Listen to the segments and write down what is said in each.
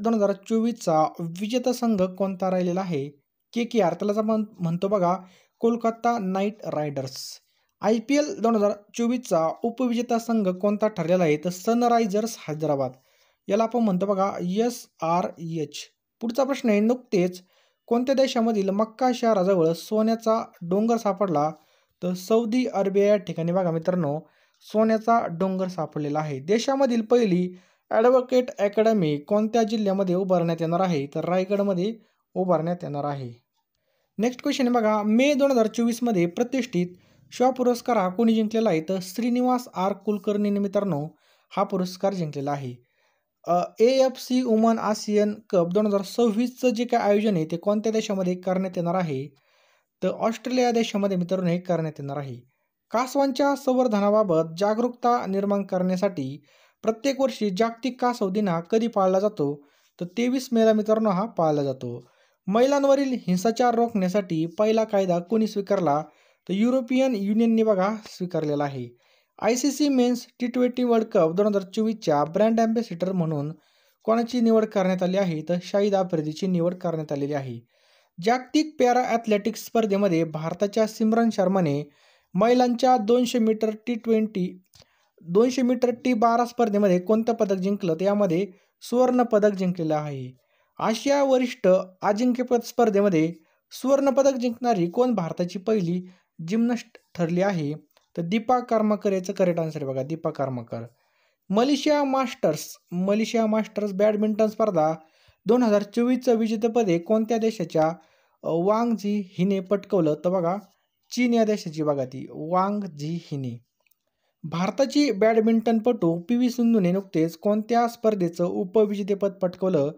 2024चा विजेता संघ कोणता राहिलेला आहे? KKR, त्यालाच आपण म्हणतो बघा कोलकाता नाईट रायडर्स. IPL 2024चा उपविजेता संघ कोणता ठरलेला आहे? तर सनरायझर्स हैदराबाद, याला आपण म्हणतो बघा SRH. पुढचा प्रश्न आहे, नुकतेच कोणत्या देशामधील मक्का शहराजवळ सोन्याचा डोंगर सापडला? तर सौदी अरेबिया या ठिकाणी बघा मित्रांनो सोन्याचा डोंगर सापडलेला आहे. देशामधील पहिली ॲडव्होकेट अकॅडमी कोणत्या जिल्ह्यामध्ये उभारण्यात येणार आहे? तर रायगडमध्ये उभारण्यात येणार आहे. नेक्स्ट क्वेश्चन आहे बघा, मे 2024मध्ये प्रतिष्ठित शॉ पुरस्कार हा कोणी जिंकलेला आहे? तर श्रीनिवास आर कुलकर्णीने मित्रांनो हा पुरस्कार जिंकलेला आहे. AFC वुमन आशियन कप 2026चं जे काय आयोजन आहे ते कोणत्या देशामध्ये करण्यात येणार आहे? तर ऑस्ट्रेलिया देशामध्ये मित्रांनो हे करण्यात येणार आहे. कासवांच्या संवर्धनाबाबत जागरूकता निर्माण करण्यासाठी प्रत्येक वर्षी जागतिक कासव दिन हा कधी पाळला जातो? तर 23 मेला मित्रांनो हा पाळला जातो. महिलांवरील हिंसाचार रोखण्यासाठी पहिला कायदा कोणी स्वीकारला? तर युरोपियन युनियनने बघा स्वीकारलेला आहे. ICC men's T20 world cup 2024च्या ब्रँड अँबॅसेडर म्हणून कोणाची निवड करण्यात आली आहे? तर शाहिद आफ्रिदीची निवड करण्यात आलेली आहे. जागतिक पॅरा ॲथलेटिक्स स्पर्धेमध्ये भारताच्या सिमरन शर्माने महिलांच्या 200 मीटर T12 स्पर्धेमध्ये कोणतं पदक जिंकलं? तर यामध्ये सुवर्ण पदक जिंकलेलं आहे. आशिया वरिष्ठ अजिंक्यपद स्पर्धेमध्ये सुवर्ण पदक जिंकणारी कोण भारताची पहिली जिम्नॅस्ट ठरली आहे? तर दीपा कर्माकर, याचं करेक्ट आन्सर आहे बघा Deepa Karmakar. Malaysia masters badminton स्पर्धा 2024चं विजेतेपद कोणत्या देशाच्या वांग झी हिने पटकवलं? तर बघा चीन या देशाची बघा ती वांग झी हिने. भारताची बॅडमिंटनपटू PV सिंधूने नुकतेच कोणत्या स्पर्धेचं उपविजेतेपद पटकवलं?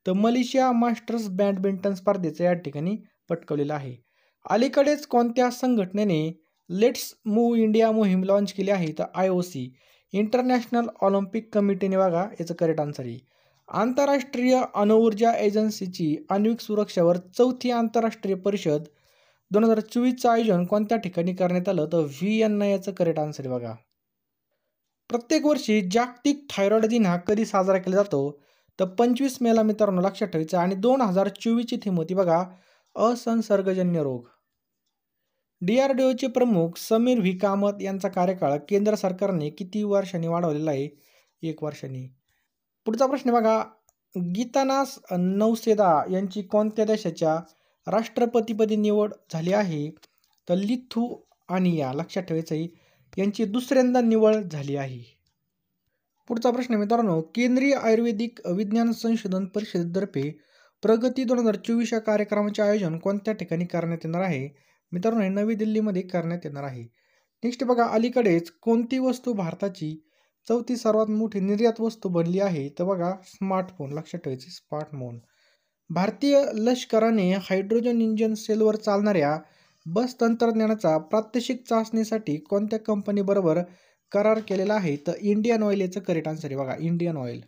तर मलेशिया मास्टर्स बॅडमिंटन स्पर्धेचं या ठिकाणी पटकवलेलं आहे. अलीकडेच कोणत्या संघटनेने लेट्स मूव्ह इंडिया मोहीम लॉन्च केली आहे? तर IOC इंटरनॅशनल ऑलिम्पिक कमिटीने बघा याचं करेक्ट आन्सर आहे. आंतरराष्ट्रीय अणुऊर्जा एजन्सीची आण्विक सुरक्षेवर 4थी आंतरराष्ट्रीय परिषद 2024चं आयोजन कोणत्या ठिकाणी करण्यात आलं? तर व्हिएन्ना, याचं करेक्ट आन्सर आहे बघा. प्रत्येक वर्षी जागतिक थायरॉइड दिन हा कधी साजरा केला जातो? तर 25 मेला मित्रांनो लक्षात ठेवायचं. आणि 2024ची थीम होती बघा असंसर्गजन्य रोग. DRDOचे प्रमुख समीर व्ही कामत यांचा कार्यकाळ केंद्र सरकारने किती वर्षांनी वाढवलेला आहे? 1 वर्षांनी. पुढचा प्रश्न बघा, गीतानास नौसेदा यांची कोणत्या देशाच्या राष्ट्रपतीपदी निवड झाली आहे? तर लिथुआनिया, लक्षात ठेवायचं आहे, यांची दुसऱ्यांदा निवड झाली आहे. पुढचा प्रश्न मित्रांनो, केंद्रीय आयुर्वेदिक विज्ञान संशोधन परिषदेतर्फे प्रगती 2024 या कार्यक्रमाचे आयोजन कोणत्या ठिकाणी करण्यात येणार आहे? मित्रांनो हे नवी दिल्लीमध्ये करण्यात येणार आहे. नेक्स्ट बघा, अलीकडेच कोणती वस्तू भारताची 4थी सर्वात मोठी निर्यात वस्तू बनली आहे? तर बघा स्मार्टफोन, लक्षात ठेवायचे स्मार्टफोन. भारतीय लष्कराने हायड्रोजन इंजिन सेलवर चालणाऱ्या बस तंत्रज्ञानाचा प्रात्यक्षिक चाचणीसाठी कोणत्या कंपनीबरोबर करार केलेला आहे? तर इंडियन ऑइल, याचं करेक्ट आन्सर आहे बघा इंडियन ऑइल.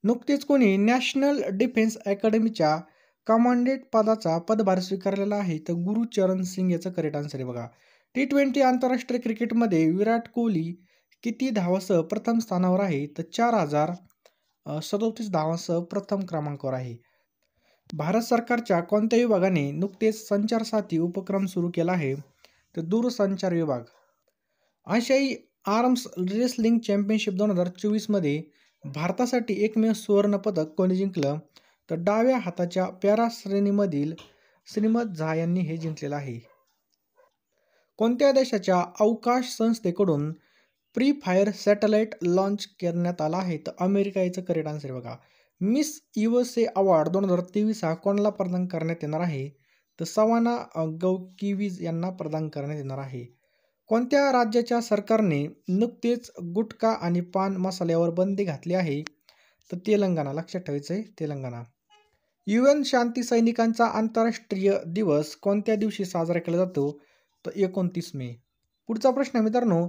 नुकतेच कोणी नॅशनल डिफेन्स अकॅडमीच्या कमांडंट पदाचा पदभार स्वीकारलेला आहे? तर गुरुचरण सिंग, याचं करेक्ट आन्सर आहे बघा. T20 आंतरराष्ट्रीय क्रिकेटमध्ये विराट कोहली किती धावांसह प्रथम स्थानावर आहे? तर 4037 धावांसह प्रथम क्रमांकावर आहे. भारत सरकारच्या कोणत्या विभागाने नुकतेच संचारसाथी उपक्रम सुरू केला आहे? तर दूरसंचार विभाग. आशियाई आर्म्स रेसलिंग चॅम्पियनशिप 2024मध्ये भारतासाठी एकमेव सुवर्ण पदक कोणी जिंकलं? तर डाव्या हाताच्या पॅरा श्रेणीमधील श्रीमत झा यांनी हे जिंकलेलं आहे. कोणत्या देशाच्या अवकाश संस्थेकडून प्री फायर सॅटेलाइट लॉन्च करण्यात आला आहे? तर अमेरिका, याचं करेक्ट आन्सर बघा. मिस USA अवॉर्ड 2023 हा कोणाला प्रदान करण्यात येणार आहे? तर सवाना गौकिविज यांना प्रदान करण्यात येणार आहे. कोणत्या राज्याच्या सरकारने नुकतेच गुटखा आणि पान मसाल्यावर बंदी घातली आहे? तर तेलंगणा, लक्षात ठेवायचं आहे तेलंगणा. UN शांती सैनिकांचा आंतरराष्ट्रीय दिवस कोणत्या दिवशी साजरा केला जातो? तर 29 मे. पुढचा प्रश्न मित्रांनो,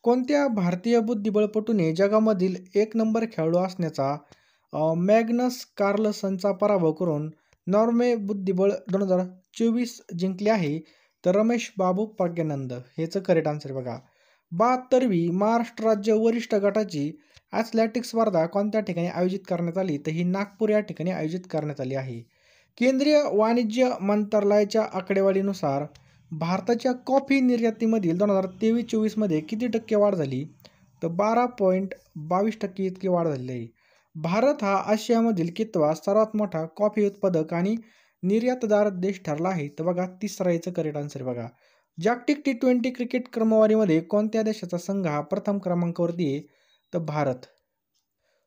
कोणत्या भारतीय बुद्धिबळपटूने जगामधील 1 नंबर खेळाडू असण्याचा मॅग्नस कार्लसनचा पराभव करून नॉर्वे बुद्धिबळ 2024 जिंकले आहे? तर रमेश बाबू प्रज्ञानंद, हेचं करेक्ट आन्सर बघा. 72वी महाराष्ट्र राज्य वरिष्ठ गटाची ॲथलेटिक्स स्पर्धा कोणत्या ठिकाणी आयोजित करण्यात आली? तर ही नागपूर या ठिकाणी आयोजित करण्यात आली आहे. केंद्रीय वाणिज्य मंत्रालयाच्या आकडेवारीनुसार भारताच्या कॉफी निर्यातीमधील 2023-24 मध्ये किती टक्के वाढ झाली? तर 12.22% इतकी वाढ झालेली आहे. भारत हा आशियामधील कितवा सर्वात मोठा कॉफी उत्पादक आणि निर्यातदार देश ठरला आहे? तर बघा, तिसरा याचं करेक्ट आन्सर बघा. जागतिक T20 क्रिकेट क्रमवारीमध्ये कोणत्या देशाचा संघ हा प्रथम क्रमांकावरती आहे? तर भारत.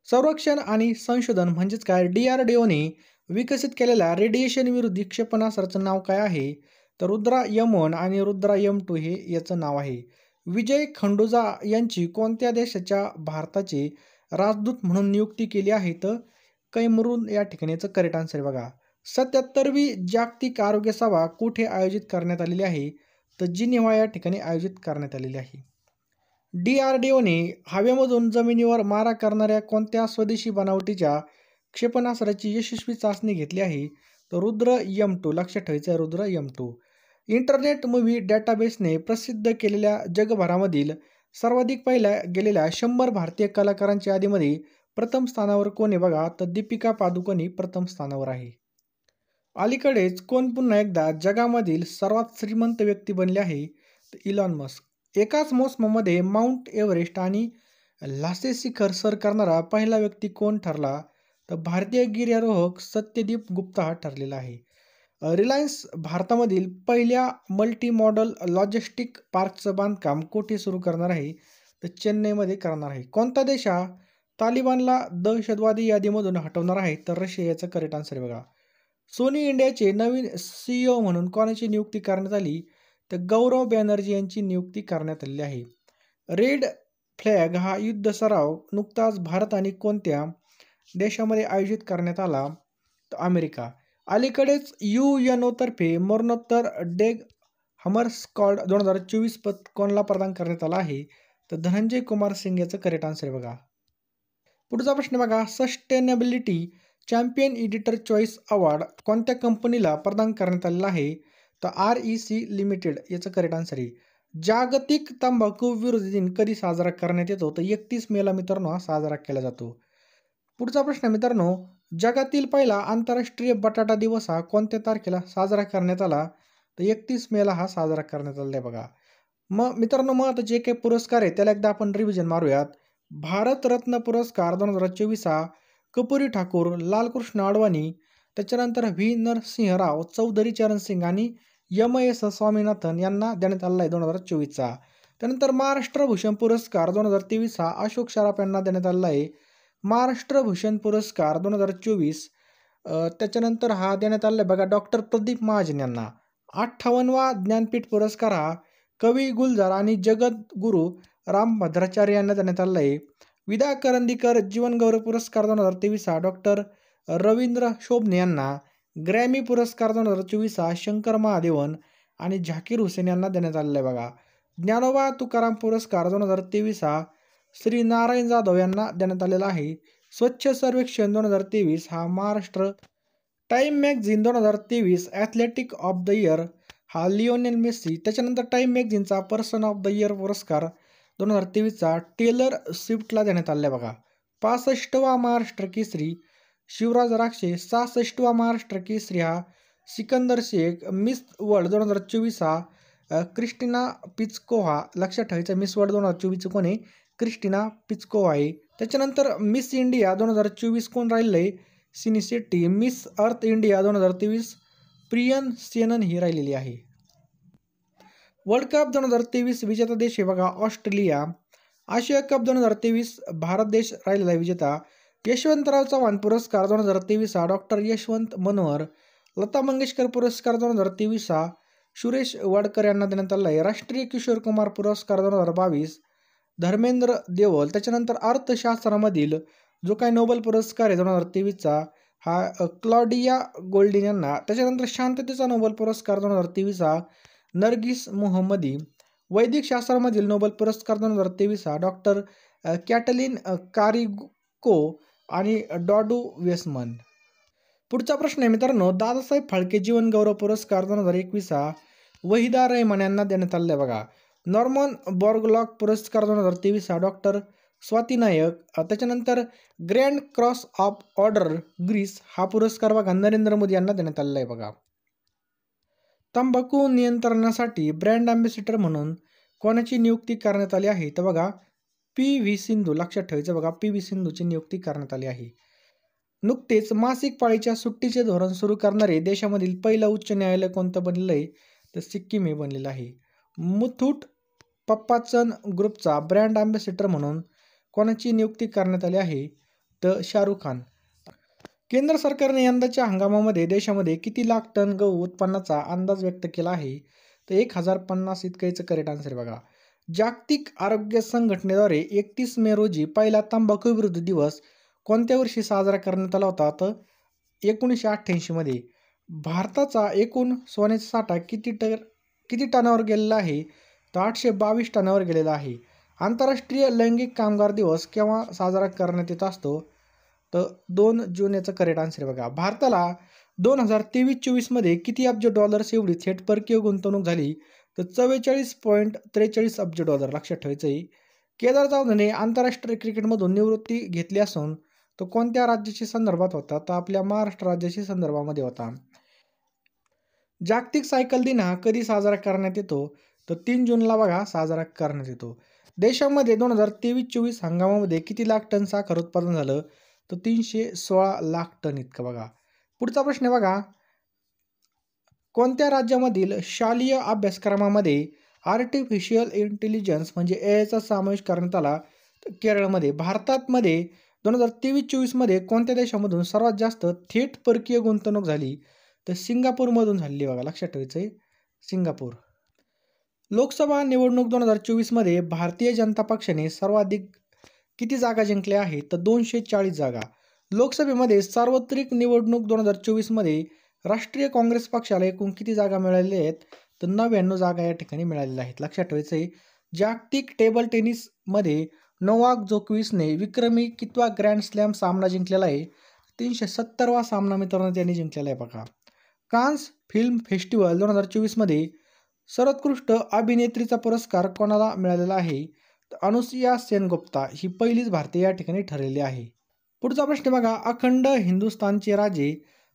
संरक्षण आणि संशोधन म्हणजेच काय, DRDOने विकसित केलेल्या रेडिएशन विरोधी क्षेपणास्त्राचं नाव काय आहे? तर रुद्रा M1 आणि रुद्रा M2 हे याचं नाव आहे. विजय खंडूजा यांची कोणत्या देशाच्या भारताचे राजदूत म्हणून नियुक्ती केली आहे? तर कैमरून या ठिकाणी याचं करेक्ट आन्सर बघा. 77वी जागतिक आरोग्य सभा कुठे आयोजित करण्यात आलेली आहे? तर जिनिव्हा या ठिकाणी आयोजित करण्यात आलेली आहे. DRDOने हवेमधून जमिनीवर मारा करणाऱ्या कोणत्या स्वदेशी बनावटीच्या क्षेपणास्त्राची यशस्वी चाचणी घेतली आहे? तर रुद्र M2. लक्षात ठेवायचं आहे, रुद्र M2. इंटरनेट मूव्ही डेटाबेसने प्रसिद्ध केलेल्या जगभरामधील सर्वाधिक पाहिल्या गेलेल्या 100 भारतीय कलाकारांच्या यादीमध्ये प्रथम स्थानावर कोण आहे? बघा, तर दीपिका पादुकोण ही प्रथम स्थानावर आहे. अलीकडेच कोण पुन्हा एकदा जगामधील सर्वात श्रीमंत व्यक्ती बनले आहे? तर इलॉन मस्क. एकाच मोसमामध्ये माउंट एव्हरेस्ट आणि लासे शिखर सर करणारा पहिला व्यक्ती कोण ठरला? तर भारतीय गिर्यारोहक सत्यदीप गुप्ता हा ठरलेला आहे. रिलायन्स भारतामधील पहिल्या मल्टी मॉडल लॉजिस्टिक पार्कचं बांधकाम कुठे सुरू करणार आहे? तर चेन्नईमध्ये करणार आहे. कोणता देश हा तालिबानला दहशतवादी यादीमधून हटवणार आहे? तर रशिया याचं करेक्ट आन्सर बघा. सोनी इंडियाचे नवीन CEO म्हणून कोणाची नियुक्ती करण्यात आली? तर गौरव बॅनर्जी यांची नियुक्ती करण्यात आलेली आहे. रेड फ्लॅग हा युद्ध सराव नुकताच भारत आणि कोणत्या देशामध्ये आयोजित करण्यात आला? तर अमेरिका. अलीकडेच UNO तर्फे मरणोत्तर डेग हमरस्कॉल्ड 2024 पद कोणाला प्रदान करण्यात आला आहे? तर धनंजय कुमार सिंग याचं करेक्ट आन्सर बघा. पुढचा प्रश्न बघा. Sustainability champion editor choice award कोणत्या कंपनीला प्रदान करण्यात आलेला आहे? तर REC लिमिटेड याचं करेक्ट आन्सर आहे. जागतिक तंबाखू विरोधी दिन कधी साजरा करण्यात येतो? तर 31 मेला मित्रांनो हा साजरा केला जातो. पुढचा प्रश्न मित्रांनो. जगातील पहिला आंतरराष्ट्रीय बटाटा दिवस हा कोणत्या तारखेला साजरा करण्यात आला? तर 31 मेला हा साजरा करण्यात आला आहे बघा. मग मित्रांनो, महत्त्वाचे जे काही पुरस्कार आहे त्याला एकदा आपण रिव्हिजन मारूयात. भारतरत्न पुरस्कार 2024 हा कपुरी ठाकूर, लालकृष्ण अडवाणी, त्याच्यानंतर V. नरसिंह राव, चौधरी चरण सिंग आणि MS स्वामीनाथन यांना देण्यात आलेला आहे 2024चा. त्यानंतर महाराष्ट्र भूषण पुरस्कार 2023 हा अशोक सराफ यांना देण्यात आलेला आहे. महाराष्ट्र भूषण पुरस्कार 2024 त्याच्यानंतर हा देण्यात आलेला आहे बघा डॉक्टर प्रदीप महाजन यांना. 58वा ज्ञानपीठ पुरस्कार हा कवी गुलजार आणि जगद्गुरू रामभद्राचार्य यांना देण्यात आलेला आहे. विदा करंदीकर जीवनगौरव पुरस्कार 2023 हा डॉक्टर रवींद्र शोभने यांना. ग्रॅमी पुरस्कार 2024 हा शंकर महादेवन आणि झाकीर हुसेन यांना देण्यात आलेला आहे बघा. ज्ञानोबा तुकाराम पुरस्कार 2023 हा श्री नारायण जाधव यांना देण्यात आलेला आहे. स्वच्छ सर्वेक्षण 2023 हा Maharashtra. Time magazine 2023 athletic of the year हा लिओनेल मेस्सी. त्याच्यानंतर टाइम मॅगझिनचा पर्सन ऑफ द इयर पुरस्कार 2023चा टेलर स्विफ्टला देण्यात आला आहे बघा. 65वा महाराष्ट्र केसरी शिवराज राक्षे. 66वा महाराष्ट्र केसरी हा सिकंदर शेख. मिस वर्ल्ड 2024 हा क्रिस्टिना पिचकोव्हा. लक्षात ठेवायचं, मिस वर्ल्ड 2024 कोण आहे? क्रिस्टिना पिचकोव्हा आहे. त्याच्यानंतर मिस इंडिया 2024 कोण राहिलेलं आहे? सिनी Shetty. Miss Earth India 2023 prion Sanon ही राहिलेली आहे. वर्ल्ड कप 2023 विजेता देश आहे बघा ऑस्ट्रेलिया. आशिया कप 2023 भारत देश राहिलेला आहे विजेता. यशवंतराव चव्हाण पुरस्कार 2023 हा डॉक्टर यशवंत मनोहर. लता मंगेशकर पुरस्कार 2023 हा सुरेश वाडकर यांना देण्यात आला आहे. राष्ट्रीय किशोर कुमार पुरस्कार 2022 धर्मेंद्र देवल. त्याच्यानंतर अर्थशास्त्रामधील जो काही नोबेल पुरस्कार आहे 2023चा हा क्लॉडिया गोल्डिन यांना. त्याच्यानंतर शांततेचा नोबेल पुरस्कार 2023 हा नर्गिस मोहम्मदी. वैदिक शास्त्रामधील नोबेल पुरस्कार 2023 हा डॉक्टर कॅटलिन कारिको आणि डॉडू वेसमन. पुढचा प्रश्न आहे मित्रांनो. दादासाहेब फाळके जीवन गौरव पुरस्कार 2021 हा वहिदा रहमान यांना देण्यात आलेला आहे बघा. नॉर्मन बॉर्गलॉग पुरस्कार 2023 हा डॉक्टर स्वाती नायक. त्याच्यानंतर grand cross of order Greece हा पुरस्कार बघा नरेंद्र मोदी यांना देण्यात आलेला आहे बघा. तंबाखू नियंत्रणासाठी ब्रँड अँबॅसिडर म्हणून कोणाची नियुक्ती करण्यात आली आहे तर बघा PV सिंधू. लक्षात ठेवायचं बघा, PV सिंधूची नियुक्ती करण्यात आली आहे. नुकतेच मासिक पाळीच्या सुट्टीचे धोरण सुरू करणारे देशामधील पहिलं उच्च न्यायालय कोणतं बनलेलं आहे तर सिक्कीम हे बनलेलं आहे. मुथूट पप्पाचन ग्रुपचा ब्रँड अँबॅसिडर म्हणून कोणाची नियुक्ती करण्यात आली आहे तर शाहरुख खान. केंद्र सरकारने यंदाच्या हंगामामध्ये देशामध्ये किती लाख टन गहू उत्पन्नाचा अंदाज व्यक्त केला आहे तर 1050 इतकं याचं करेक्ट आन्सर बघा. जागतिक आरोग्य संघटनेद्वारे 31 मे रोजी पहिला तंबाखू विरोधी दिवस कोणत्या वर्षी साजरा करण्यात आला होता तर 1988 मध्ये. भारताचा एकूण सोन्याचा साठा किती टनावर गेलेला आहे तर 822 टनावर गेलेला आहे. आंतरराष्ट्रीय लैंगिक कामगार दिवस केव्हा साजरा करण्यात येत असतो तर 2 जून याचं करेक्ट आन्सर बघा. भारताला 2023-24 मध्ये किती अब्ज डॉलर्स एवढी थेट परकीय गुंतवणूक झाली तर 44.43 अब्ज डॉलर. लक्षात ठेवायचं आहे. केदार जाधवने आंतरराष्ट्रीय क्रिकेटमधून निवृत्ती घेतली असून तो कोणत्या राज्याशी संदर्भात होता तर आपल्या महाराष्ट्र राज्याशी संदर्भामध्ये होता. जागतिक सायकल दिन हा कधी साजरा करण्यात येतो तर 3 जूनला बघा साजरा करण्यात येतो. देशामध्ये 2023-24 हंगामामध्ये किती लाख टन साखर उत्पादन झालं तर 316 लाख टन इतकं बघा. पुढचा प्रश्न आहे बघा, कोणत्या राज्यामधील शालेय अभ्यासक्रमामध्ये आर्टिफिशियल इंटेलिजन्स म्हणजे AIचा समावेश करण्यात आला तर केरळमध्ये. भारतामध्ये 2023-24 मध्ये कोणत्या देशामधून सर्वात जास्त थेट परकीय गुंतवणूक झाली तर सिंगापूरमधून झाली बघा. लक्षात ठेवायचं आहे सिंगापूर. लोकसभा निवडणूक 2024 मध्ये भारतीय जनता पक्षाने सर्वाधिक किती जागा जिंकल्या आहेत तर 240 जागा. लोकसभेमध्ये सार्वत्रिक निवडणूक 2024 मध्ये राष्ट्रीय काँग्रेस पक्षाला एकूण किती जागा मिळालेल्या आहेत तर 99 जागा या ठिकाणी मिळालेल्या आहेत. लक्षात ठेवायचं आहे. जागतिक टेबल टेनिसमध्ये नोवाक जोकोविचने विक्रमी कितवा ग्रँड स्लॅम सामना जिंकलेला आहे 370वा सामना मित्रांनो त्यांनी जिंकलेला आहे बघा. कान्स फिल्म फेस्टिवल 2024 मध्ये सर्वोत्कृष्ट अभिनेत्रीचा पुरस्कार कोणाला मिळालेला आहे तर अनुसुया सेनगुप्ता ही पहिलीच भारतीय या ठिकाणी ठरलेली आहे. पुढचा प्रश्न बघा, अखंड हिंदुस्थानचे राजे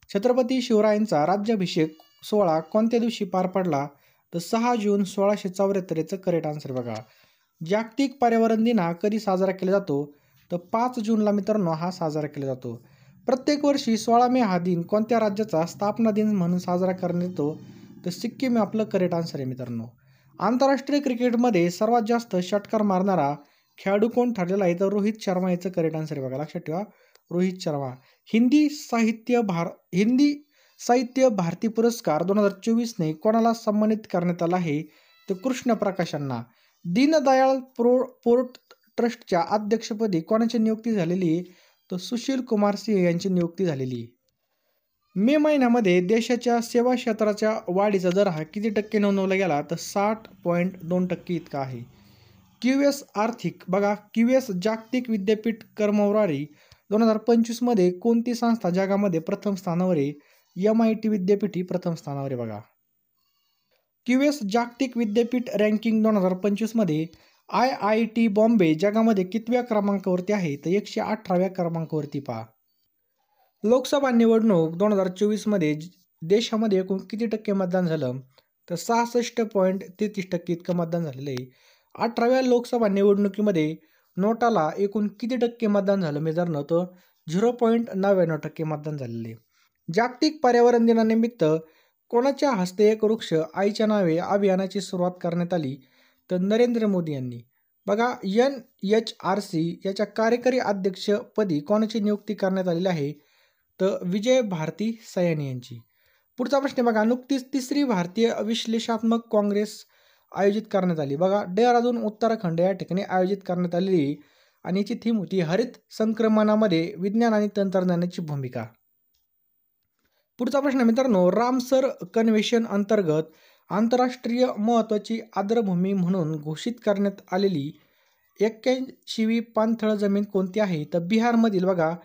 छत्रपती शिवरायांचा राज्याभिषेक सोहळा कोणत्या दिवशी पार पडला तर 6 जून 1674 याचं करेक्ट आन्सर बघा. जागतिक पर्यावरण दिन हा कधी साजरा केला जातो तर 5 जूनला मित्रांनो हा साजरा केला जातो. प्रत्येक वर्षी 16 मे हा दिन कोणत्या राज्याचा स्थापना दिन म्हणून साजरा करण्यात येतो तर सिक्कीम आपलं करेक्ट आन्सर आहे मित्रांनो. आंतरराष्ट्रीय क्रिकेटमध्ये सर्वात जास्त षटकार मारणारा खेळाडू कोण ठरलेला आहे तर रोहित शर्मा याचं करेक्ट आन्सर आहे बघा. लक्षात ठेवा रोहित शर्मा. हिंदी साहित्य भारती पुरस्कार 2024 ने कोणाला सन्मानित करण्यात आला आहे तर कृष्ण प्रकाश यांना. दीनदयाळ पोर्ट ट्रस्टच्या अध्यक्षपदी कोणाची नियुक्ती झालेली आहे तर सुशील कुमार सिंह यांची नियुक्ती झालेली आहे. मे महिन्यामध्ये देशाच्या सेवा क्षेत्राच्या वाढीचा दर हा किती टक्के नोंदवला गेला तर 60.2% इतका आहे. QS आर्थिक बघा, QS जागतिक विद्यापीठ क्रमवारी 2025 मध्ये कोणती संस्था जगामध्ये प्रथम स्थानावर आहे MIT विद्यापीठ ही प्रथम स्थानावर आहे बघा. QS जागतिक विद्यापीठ रँकिंग 2025 मध्ये IIT बॉम्बे जगामध्ये कितव्या क्रमांकावरती आहे तर 118व्या क्रमांकावरती पहा. लोकसभा निवडणूक 2024 मध्ये देशामध्ये एकूण किती टक्के मतदान झालं तर 66.33% इतकं मतदान झालेलं आहे. 18व्या लोकसभा निवडणुकीमध्ये नोटाला एकूण किती टक्के मतदान झालं मित्रांनो तर 0.99% मतदान झालेले आहे. जागतिक पर्यावरण दिनानिमित्त कोणाच्या हस्ते एक वृक्ष आईच्या नावे अभियानाची सुरुवात करण्यात आली तर नरेंद्र मोदी यांनी. बघा, NHRC याच्या कार्यकारी अध्यक्षपदी कोणाची नियुक्ती करण्यात आलेली आहे तर विजय भारती सयानी यांची. पुढचा प्रश्न बघा, नुकतीच 3री भारतीय विश्लेषणात्मक काँग्रेस आयोजित करण्यात आली बघा. डेहराडून उत्तराखंड या ठिकाणी आयोजित करण्यात आलेली आणि याची थीम होती हरित संक्रमणामध्ये विज्ञान आणि तंत्रज्ञानाची भूमिका. पुढचा प्रश्न मित्रांनो, रामसर कन्व्हेन्शन अंतर्गत आंतरराष्ट्रीय महत्त्वाची आर्द्रभूमी म्हणून घोषित करण्यात आलेली 81वी पाणथळ जमीन कोणती आहे तर बिहारमधील बघा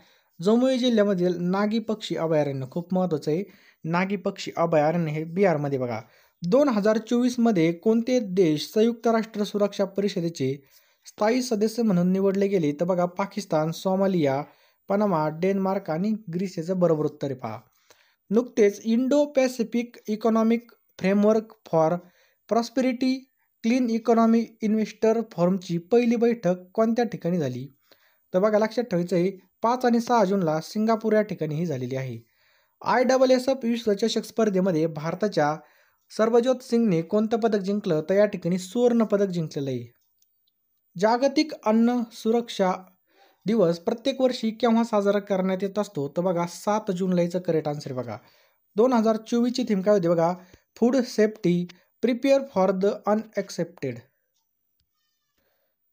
जमुई जिल्ह्यामधील नागी पक्षी अभयारण्य. खूप महत्त्वाचं आहे, नागी पक्षी अभयारण्य हे बिहारमध्ये बघा. 2024मध्ये कोणते देश संयुक्त राष्ट्र सुरक्षा परिषदेचे स्थायी सदस्य म्हणून निवडले गेले? तर बघा, पाकिस्तान, सोमालिया, पनामा, डेन्मार्क आणि ग्रीस याचं बरोबर उत्तर आहे पहा. नुकतेच Indo Pacific economic framework for prosperity clean economy investor फोरमची पहिली बैठक कोणत्या ठिकाणी झाली? तर बघा, लक्षात ठेवायचं आहे 5 आणि 6 जूनला सिंगापूर या ठिकाणी ही झालेली आहे. ISSF विश्वचषक स्पर्धेमध्ये भारताच्या सर्वजोत सिंगने कोणतं पदक जिंकलं? तर या ठिकाणी सुवर्ण पदक जिंकलेलं आहे. जागतिक अन्न सुरक्षा दिवस प्रत्येक वर्षी केव्हा साजरा करण्यात येत असतो? तर बघा, 7 जूनला याचं करेक्ट आन्सर आहे बघा. 2024ची थीम काय होती बघा, food safety prepare for the unaccepted.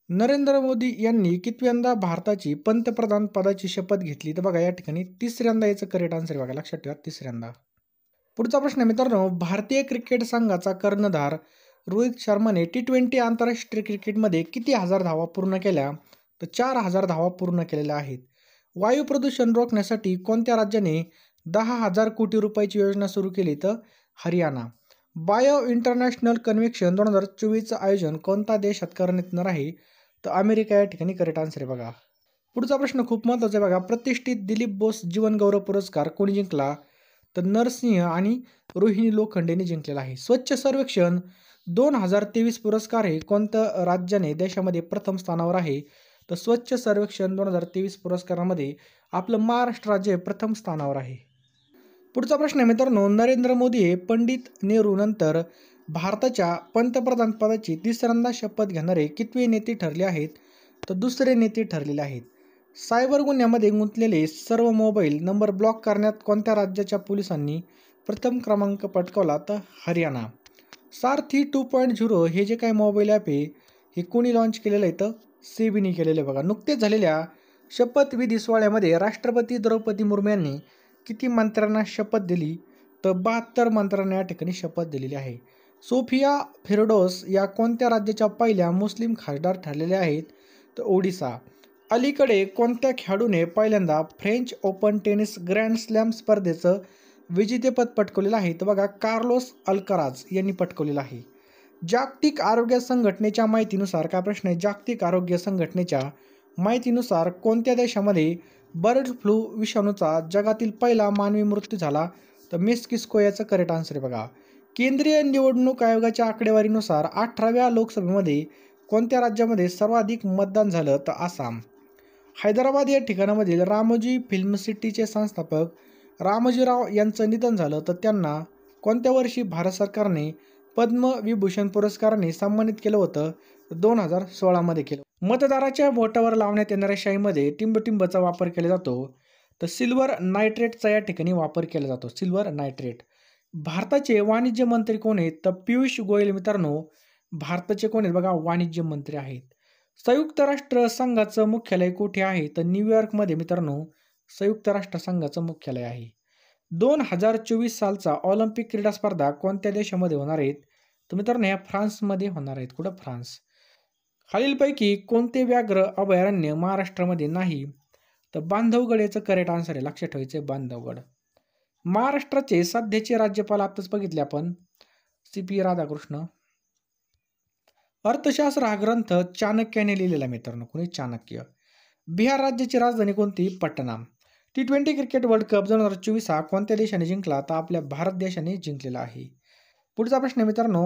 Narendra Modi यांनी कितव्यांदा भारताची पंतप्रधान पदाची शपथ घेतली? तर बघा, या ठिकाणी 3ऱ्यांदा याचं करेक्ट आन्सर आहे बघा. लक्षात ठेवा, 3ऱ्यांदा. पुढचा प्रश्न मित्रांनो, भारतीय क्रिकेट संघाचा कर्णधार रोहित शर्माने T20 आंतरराष्ट्रीय क्रिकेटमध्ये किती हजार धावा पूर्ण केल्या? तर 4,000 धावा पूर्ण केलेल्या आहेत. वायू प्रदूषण रोखण्यासाठी कोणत्या राज्याने 10,000 कोटी रुपयाची योजना सुरू केली? तर हरियाणा. बायो इंटरनॅशनल कन्व्हेन्शन 2024चं आयोजन कोणत्या देशात करण्यात येणार आहे? तर अमेरिका या ठिकाणी करेक्ट आन्सर आहे बघा. पुढचा प्रश्न खूप महत्त्वाचा आहे बघा, प्रतिष्ठित दिलीप बोस जीवन गौरव पुरस्कार कोणी जिंकला? तर नरसिंह आणि रोहिणी लोखंडेने जिंकलेला आहे. स्वच्छ सर्वेक्षण 2023 पुरस्कार हे कोणत्या राज्याने देशामध्ये प्रथम स्थानावर आहे? तर स्वच्छ सर्वेक्षण 2023 पुरस्कारामध्ये आपलं महाराष्ट्र राज्य प्रथम स्थानावर आहे. पुढचा प्रश्न आहे मित्रांनो, नरेंद्र मोदी हे पंडित नेहरू नंतर भारताच्या पंतप्रधान पदाची 3ऱ्यांदा शपथ घेणारे कितवे नेते ठरले आहेत? तर 2रे नेते ठरलेले आहेत. सायबर गुन्ह्यामध्ये गुंतलेले सर्व मोबाईल नंबर ब्लॉक करण्यात कोणत्या राज्याच्या पोलिसांनी प्रथम क्रमांक पटकावला? तर हरियाणा. सारथी 2.0 हे जे काही मोबाईल ॲप आहे हे कोणी लॉन्च केलेलं आहे? तर सेबीने केलेलं आहे बघा. नुकतेच झालेल्या शपथविधी सोहळ्यामध्ये राष्ट्रपती द्रौपदी मुर्मू यांनी किती मंत्र्यांना शपथ दिली? तर 72 मंत्र्यांना या ठिकाणी शपथ दिलेली आहे. सोफिया फिरडोस या कोणत्या राज्याच्या पहिल्या मुस्लिम खासदार ठरलेल्या आहेत? तर ओडिसा. अलीकडे कोणत्या खेळाडूने पहिल्यांदा French open tennis grand slam स्पर्धेचं विजेतेपद पटकवलेलं आहे? तर बघा, कार्लोस अल्कराज यांनी पटकवलेलं आहे. जागतिक आरोग्य संघटनेच्या माहितीनुसार, काय प्रश्न आहे, जागतिक आरोग्य संघटनेच्या माहितीनुसार कोणत्या देशामध्ये बर्ड फ्लू विषाणूचा जगातील पहिला मानवी मृत्यू झाला? तर मेक्सिको याचं करेक्ट आन्सर आहे बघा. केंद्रीय निवडणूक आयोगाच्या आकडेवारीनुसार 18व्या लोकसभेमध्ये कोणत्या राज्यामध्ये सर्वाधिक मतदान झालं? तर आसाम. हैदराबाद या ठिकाणामधील रामोजी फिल्म सिटीचे संस्थापक रामोजीराव यांचं निधन झालं, तर त्यांना कोणत्या वर्षी भारत सरकारने पद्मविभूषण पुरस्काराने सन्मानित केलं होतं? 2016मध्ये केलं. मतदाराच्या बोटावर लावण्यात येणाऱ्या शाईमध्ये टिंबटिंबचा वापर केला जातो, तर सिल्वर नायट्रेटचा या ठिकाणी वापर केला जातो. Silver nitrate. भारताचे वाणिज्य मंत्री कोण आहेत? तर पियुष गोयल मित्रांनो भारताचे कोण आहेत बघा, वाणिज्य मंत्री आहेत. संयुक्त राष्ट्र संघाचं मुख्यालय कुठे आहे? तर न्यूयॉर्कमध्ये मित्रांनो संयुक्त राष्ट्र संघाचं मुख्यालय आहे. 2024 सालचा ऑलिम्पिक क्रीडा स्पर्धा कोणत्या देशामध्ये होणार आहेत? तर मित्रांनो ह्या फ्रान्समध्ये होणार आहेत. कुठं? फ्रान्स. खालीलपैकी कोणते व्याघ्र अभयारण्य महाराष्ट्रामध्ये नाही? तर बांधवगड याचं करेक्ट आन्सर आहे. लक्षात ठेवायचं आहे, बांधवगड. महाराष्ट्राचे सध्याचे राज्यपाल आताच बघितले आपण, CP राधाकृष्ण. अर्थशास्त्र हा ग्रंथ चाणक्याने लिहिलेला मित्रांनो. कोणी? चाणक्य. बिहार राज्याची राजधानी कोणती? Patna. T20 cricket world cup 2024 हा कोणत्या देशाने जिंकला? तर आपल्या भारत देशाने जिंकलेला आहे. पुढचा प्रश्न आहे मित्रांनो,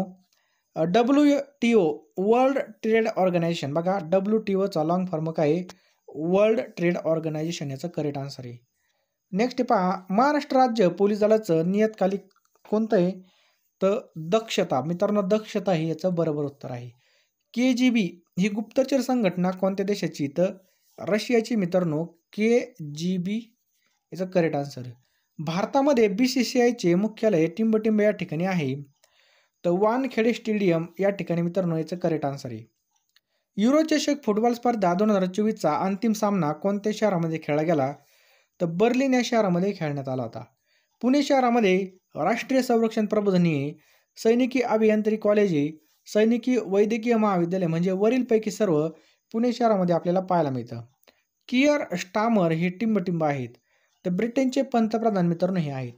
WTO वर्ल्ड ट्रेड ऑर्गनायझेशन बघा, WTOचा लॉंग फॉर्म काय आहे? वर्ल्ड ट्रेड ऑर्गनायझेशन याचं करेक्ट आन्सर आहे. नेक्स्ट पहा, महाराष्ट्र राज्य पोलीस दलाचं नियतकालिक कोणतं आहे? तर दक्षता. मित्रांनो दक्षता हे याचं बरोबर उत्तर आहे. KGB ही गुप्तचर संघटना कोणत्या देशाची? तर रशियाची मित्रांनो. KGB याचं करेक्ट आन्सर. भारतामध्ये BCCIचे मुख्यालय टिंबटिंब या ठिकाणी आहे, तर वानखेडे स्टेडियम या ठिकाणी मित्रांनो याचं करेक्ट आन्सर आहे. युरो चषक फुटबॉल स्पर्धा 2024चा अंतिम सामना कोणत्या शहरामध्ये खेळला गेला? तर बर्लिन या शहरामध्ये खेळण्यात आला होता. पुणे शहरामध्ये राष्ट्रीय संरक्षण प्रबोधिनी आहे, सैनिकी अभियांत्रिकी कॉलेज आहे, सैनिकी वैद्यकीय महाविद्यालय, म्हणजे वरीलपैकी सर्व पुणे शहरामध्ये आपल्याला पाहायला मिळतं. कियर स्टामर हे टिंबटिंब आहेत, तर ब्रिटनचे पंतप्रधान मित्रांनो हे आहेत.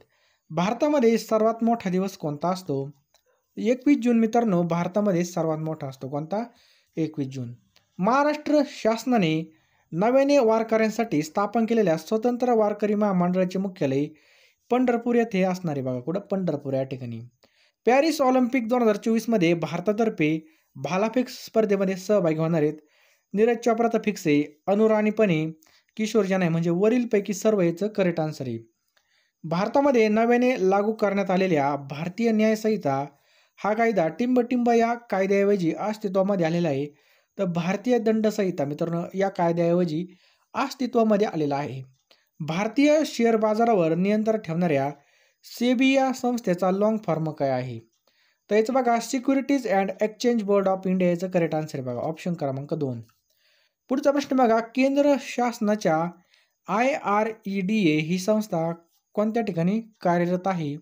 भारतामध्ये सर्वात मोठा दिवस कोणता असतो? 21 जून मित्रांनो भारतामध्ये सर्वात मोठा असतो. कोणता? 21 जून. महाराष्ट्र शासनाने नव्याने वारकऱ्यांसाठी स्थापन केलेल्या स्वतंत्र वारकरी महामंडळाचे मुख्यालय पंढरपूर येथे असणार आहे बघा. कुठं? पंढरपूर या ठिकाणी. पॅरिस ऑलिम्पिक 2024 मध्ये भारतातर्फे भालाफेक स्पर्धेमध्ये सहभागी होणार आहेत नीरज चोप्रा तर फिक्स आहे, अनुराणी पण आहे, किशोर जान आहे. म्हणजे वरीलपैकी सर्व याचं करेक्ट आन्सर आहे. भारतामध्ये नव्याने लागू करण्यात आलेल्या भारतीय न्याय संहिता हा कायदा टिंबटिंब या कायद्याऐवजी अस्तित्वामध्ये आलेला आहे. तर भारतीय दंड संहिता मित्रांनो या कायद्याऐवजी अस्तित्वामध्ये आलेला आहे. भारतीय शेअर बाजारावर नियंत्रण ठेवणाऱ्या सेबी या संस्थेचा लॉंग फॉर्म काय आहे? तर याचं बघा securities and exchange board of India याचं करेक्ट आन्सर आहे बघा. ऑप्शन क्रमांक 2. पुढचा प्रश्न बघा, केंद्र शासनाच्या IREDA ही संस्था कोणत्या ठिकाणी कार्यरत आहे?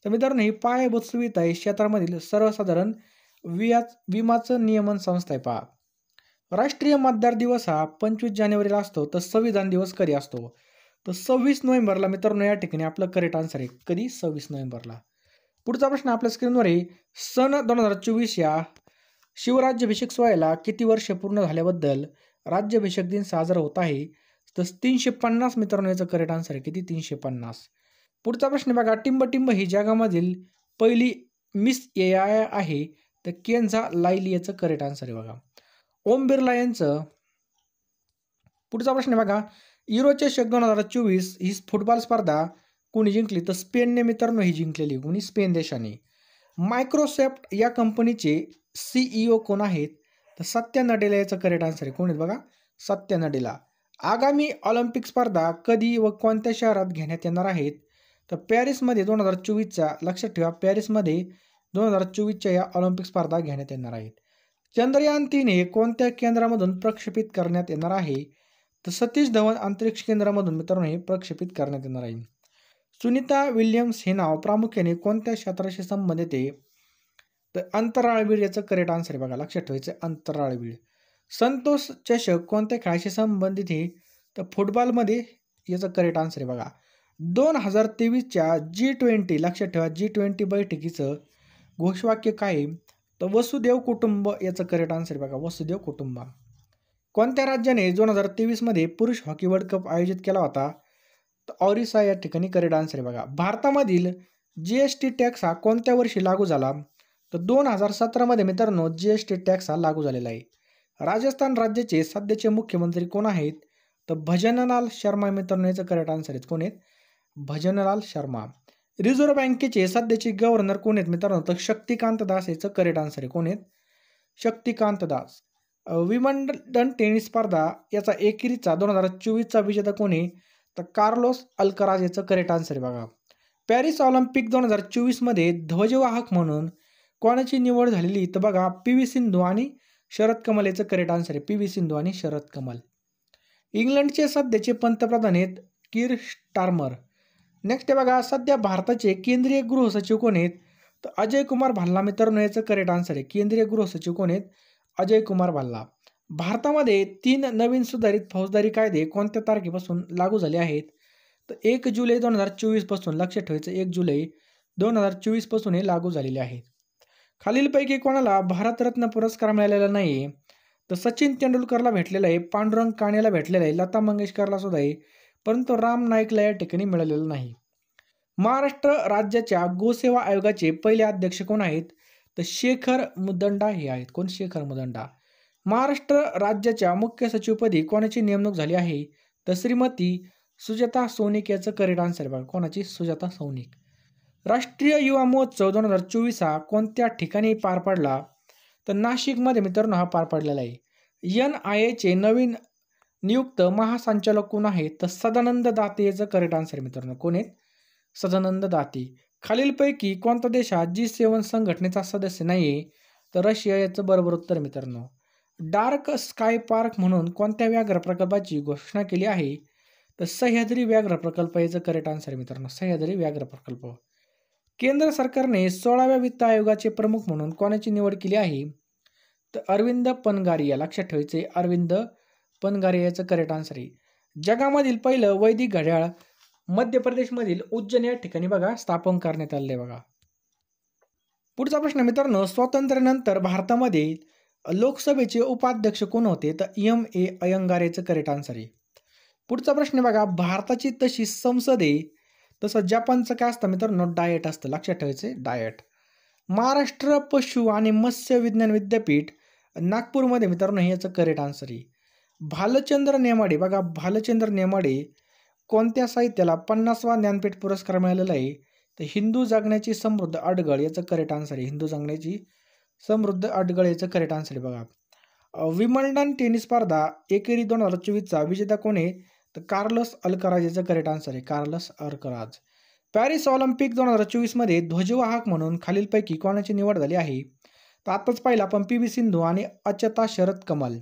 तर मित्रांनो ही पायाभूत सुविधा क्षेत्रामधील सर्वसाधारण विमाचं नियमन संस्था आहे. पहा, राष्ट्रीय मतदार दिवस हा 25 जानेवारीला असतो. तर संविधान दिवस कधी असतो? तर 26 नोव्हेंबरला मित्रांनो या ठिकाणी आपलं करेक्ट आन्सर आहे. कधी? 26 नोव्हेंबरला. पुढचा प्रश्न आपल्या स्क्रीनवर आहे, सन 2024 या शिवराज्याभिषेक सोहळ्याला किती वर्ष पूर्ण झाल्याबद्दल राज्याभिषेक दिन साजरा होत आहे? तर 350 मित्रांनो याचं करेक्ट आन्सर आहे. किती? 350. पुढचा प्रश्न बघा, टिंबटिंब ही जगामधील पहिली मिस AI आहे. तर केन्झा लायली याचं करेक्ट आन्सर आहे बघा. ओम बिर्ला यांचं. पुढचा प्रश्न बघा, युरो चषक 2024 ही फुटबॉल स्पर्धा कोणी जिंकली? तर स्पेनने मित्रांनो ही जिंकलेली. कोणी? स्पेन देशाने. मायक्रोसॉफ्ट या कंपनीचे CEO कोण आहेत? तर सत्या नडेला याचं करेक्ट आन्सर आहे. कोण आहेत बघा? सत्या नडेला. आगामी ऑलिम्पिक स्पर्धा कधी व कोणत्या शहरात घेण्यात येणार आहेत? तर पॅरिसमध्ये 2024च्या. लक्षात ठेवा, पॅरिसमध्ये 2024च्या या ऑलिम्पिक स्पर्धा घेण्यात येणार आहेत. चंद्रयान 3 हे कोणत्या केंद्रामधून प्रक्षेपित करण्यात येणार आहे? तर सतीश धवन अंतरिक्ष केंद्रामधून मित्रांनो हे प्रक्षेपित करण्यात येणार आहे. सुनीता विल्यम्स हे नाव प्रामुख्याने कोणत्या क्षेत्राशी संबंधित आहे? तर अंतराळवीर याचं करेक्ट आन्सर आहे बघा. लक्षात ठेवायचं अंतराळवीर. संतोष चषक कोणत्या खेळाशी संबंधित आहे? तर फुटबॉलमध्ये याचं करेक्ट आन्सर आहे बघा. 2023च्या G20 लक्षात ठेवा G20 बैठकीचं घोषवाक्य काय आहे? तर वसुदेव कुटुंब याचं करेक्ट आन्सर आहे बघा. वसुदेव कुटुंब. कोणत्या राज्याने 2023 मध्ये पुरुष हॉकी वर्ल्ड कप आयोजित केला होता? तर ओरिसा या ठिकाणी करेक्ट आन्सर आहे बघा. भारतामधील GST टॅक्स हा कोणत्या वर्षी लागू झाला? तर 2017 मध्ये मित्रांनो GST टॅक्स हा लागू झालेला आहे. राजस्थान राज्याचे सध्याचे मुख्यमंत्री कोण आहेत? तर भजनलाल शर्मा मित्रांनो याचं करेक्ट आन्सर आहे. कोण आहेत? भजनलाल शर्मा. रिझर्व्ह बँकेचे सध्याचे गव्हर्नर कोण आहेत मित्रांनो? तर शक्तिकांत दास याचं करेक्ट आन्सर आहे. कोण आहेत? शक्तिकांत दास. विम्बल्डन टेनिस स्पर्धा याचा एकेरीचा 2024चा विजेता कोण आहे? तर कार्लोस अल्कराज याचं करेक्ट आन्सर आहे बघा. पॅरिस ऑलिम्पिक 2024 मध्ये ध्वजवाहक म्हणून कोणाची निवड झालेली? तर बघा PV सिंधू आणि शरद कमल याचं करेक्ट आन्सर आहे. PV सिंधू आणि शरद कमल. इंग्लंडचे सध्याचे पंतप्रधान आहेत कीर स्टारमर. नेक्स्ट आहे बघा, सध्या भारताचे केंद्रीय गृह सचिव कोण आहेत? तर अजय कुमार भल्ला मित्रांनो याचं करेक्ट आन्सर आहे. केंद्रीय गृह सचिव कोण आहेत? अजय कुमार भल्ला. भारतामध्ये 3 नवीन सुधारित फौजदारी कायदे कोणत्या तारखेपासून लागू झाले आहेत? तर 1 जुलै 2024 पासून. लक्षात ठेवायचं 1 जुलै 2024 पासून हे लागू झालेले आहेत. खालीलपैकी कोणाला भारतरत्न पुरस्कार मिळालेला नाही? तर सचिन तेंडुलकरला भेटलेला आहे, पांडुरंग काणेला भेटलेला आहे, लता मंगेशकरला सुद्धा आहे, परंतु राम नाईकला या ठिकाणी मिळालेलं नाही. महाराष्ट्र राज्याच्या गोसेवा आयोगाचे पहिले अध्यक्ष कोण आहेत? तर शेखर मुदंडा हे आहेत. कोण? शेखर मुदंडा. महाराष्ट्र राज्याच्या मुख्य सचिवपदी कोणाची नेमणूक झाली आहे? तर श्रीमती सुजाता सौनिक याचं करेक्ट आन्सर आहे बघा. कोणाची? सुजाता सौनिक. राष्ट्रीय युवा महोत्सव 2024 हा कोणत्या ठिकाणी पार पडला? तर नाशिकमध्ये मित्रांनो हा पार पडलेला आहे. NIAचे नवीन नियुक्त महासंचालक कोण आहेत? तर सदानंद दाते याचं करेक्ट आन्सर आहे मित्रांनो. कोण आहेत? सदानंद दाते. खालीलपैकी कोणता देश हा G7 संघटनेचा सदस्य नाही? तर रशिया याचं बरोबर उत्तर मित्रांनो. डार्क स्काय पार्क म्हणून कोणत्या व्याघ्र प्रकल्पाची घोषणा केली आहे? तर सह्याद्री व्याघ्र प्रकल्प याचं करेक्ट आन्सर आहे मित्रांनो. सह्याद्री व्याघ्र प्रकल्प. केंद्र सरकारने 16व्या वित्त आयोगाचे प्रमुख म्हणून कोणाची निवड केली आहे? तर अरविंद पनगारिया. लक्षात ठेवायचे अरविंद पनगारिया याचं करेक्ट आन्सर आहे. जगामधील पहिलं वैदिक घड्याळ मध्य प्रदेशमधील उज्जैन या ठिकाणी बघा स्थापन करण्यात आले बघा. पुढचा प्रश्न मित्रांनो, स्वातंत्र्यानंतर भारतामध्ये लोकसभेचे उपाध्यक्ष कोण होते? तर M.A. अय्यंगार याचं करेक्ट आन्सर आहे. पुढचा प्रश्न बघा, भारताची तशी संसद आहे तसं जपानचं काय असतं मित्रांनो? डाएट असतं. लक्षात ठेवायचं डाएट. महाराष्ट्र पशु आणि मत्स्य विज्ञान विद्यापीठ नागपूरमध्ये मित्रांनो याचं करेक्ट आन्सर आहे. भालचंद्र नेमाडे बघा, भालचंद्र नेमाडे कोणत्या साहित्याला 50वा ज्ञानपीठ पुरस्कार मिळालेला आहे? तर हिंदू जगण्याची समृद्ध अडगळ याचं करेक्ट आन्सर आहे. हिंदू जगण्याची समृद्ध अडगळ याचं करेक्ट आन्सर आहे बघा. विम्बल्डन टेनिस स्पर्धा एकेरी 2024चा विजेता कोण आहे? तर कार्लोस अल्कराज याचं करेक्ट आन्सर आहे. Carlos Alcaraz. पॅरिस ऑलिम्पिक 2024मध्ये ध्वजवाहक म्हणून खालीलपैकी कोणाची निवड झाली आहे? तर आताच पाहिलं आपण PV सिंधू आणि अचता शरद कमल.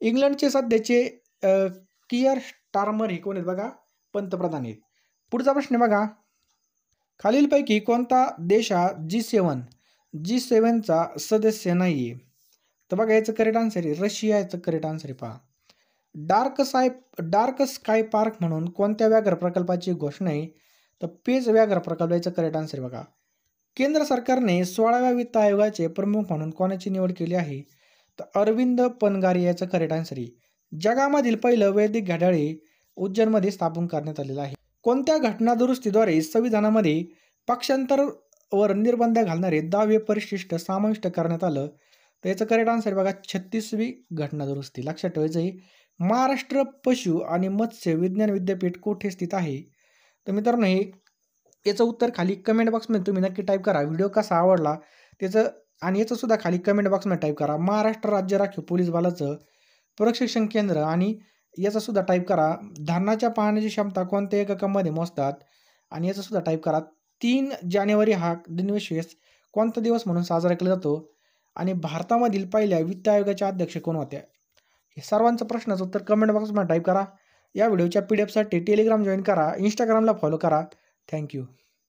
इंग्लंडचे सध्याचे कियर स्टारमर हे कोण आहेत बघा? पंतप्रधान आहेत. पुढचा प्रश्न बघा, खालीलपैकी कोणता देश हा G7चा सदस्य नाही आहे? तर बघा याचं करेक्ट आन्सर आहे रशिया याचं करेक्ट आन्सर आहे पहा. डार्क स्काय पार्क म्हणून कोणत्या व्याघ्र प्रकल्पाची घोषणा आहे? तर पेज व्याघ्र प्रकल्प याचं करेक्ट आन्सर आहे बघा. केंद्र सरकारने 16व्या वित्त आयोगाचे प्रमुख म्हणून कोणाची निवड केली आहे? तर अरविंद पनगारी याचं करेक्ट आन्सर आहे. जगामधील पहिलं वैदिक घड्याळे उज्जैनमध्ये स्थापन करण्यात आलेलं आहे. कोणत्या घटना दुरुस्तीद्वारे संविधानामध्ये पक्षांतरवर निर्बंध घालणारे 10वे परिशिष्ट समाविष्ट करण्यात आलं? तर याचं करेक्ट आन्सर बघा 36वी घटना दुरुस्ती. लक्षात ठेवायचं आहे. महाराष्ट्र पशु आणि मत्स्य विज्ञान विद्यापीठ कुठे स्थित आहे? तर मित्रांनो याचं उत्तर खाली कमेंट बॉक्समध्ये तुम्ही नक्की टाईप करा. व्हिडिओ कसा आवडला त्याचं आणि याचं सुद्धा खाली कमेंट बॉक्समध्ये टाईप करा. महाराष्ट्र राज्य राखीव पोलीस बलाचं प्रशिक्षण केंद्र आणि याचा सुद्धा टाईप करा. धानाच्या पाण्याची क्षमता कोणत्या एककामध्ये मोजतात? आणि याचं सुद्धा टाईप करा. 3 जानेवारी हा दिनविशेष कोणता दिवस म्हणून साजरा केला जातो? आणि भारतामधील पहिल्या वित्त आयोगाचे अध्यक्ष कोण होत्या? हे सर्वांचं प्रश्नाचं उत्तर कमेंट बॉक्समध्ये टाईप करा. या व्हिडिओच्या PDF साठी टेलिग्राम जॉईन करा, इंस्टाग्रामला फॉलो करा. थँक्यू.